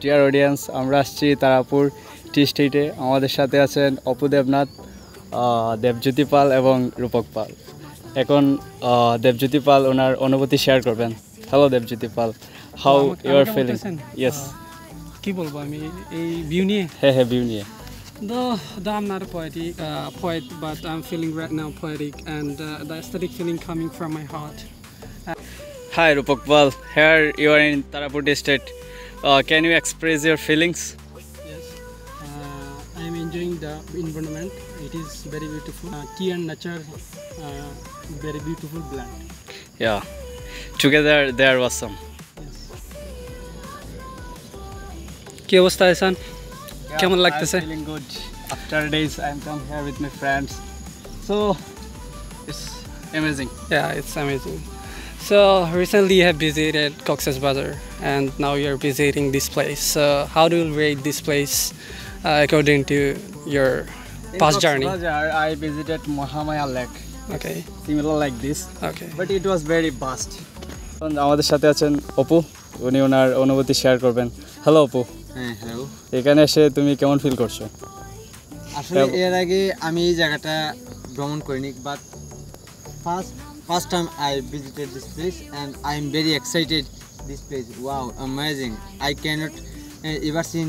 Dear audience, আমরা আসছি তারাপুর টি স্টেটে। আমাদের সাথে আছেন অপু দেবনাথ, দেবজ্যোতি পাল এবং রূপক পাল। এখন দেবজ্যোতি পাল ওনার অনুভূতি শেয়ার করবেন। Hello Debjyoti Pal, how you are feeling? Yes, কি বলবো আমি এই ভিউ নিয়ে? হ্যাঁ ভিউ নিয়ে। Though I'm not a poet, but I'm feeling right now poetic, and the aesthetic feeling coming from my heart. Hi Rupak Pal, here you are in Tarapur district. Can you express your feelings? Yes, I'm enjoying the environment. It is very beautiful. Tea and nature, very beautiful blend. Yeah, together they are awesome. কি অবস্থা এসান? কেমন লাগতেছে? I'm feeling good. After days I'm come here with my friends. So it's amazing. Yeah, it's amazing. So recently you have visited Cox's Bazar and now you're visiting this place. So how do you rate this place according to your past journey? In Bazaar, I visited Mahamaya Lake. Okay. Similar like this. Okay. But it was very vast. আমাদের সাথে আছেন অপু, উনি ওনার অনুভূতি share করবেন। Hello Apu. হ্যাঁ hello. এখানে এসে তুমি কেমন ফিল করছো? আসলে এর আগে আমি এই জায়গাটা ভ্রমণ করিনি, but first time I visited this place and I am very excited this place. Wow, amazing. I cannot ever seen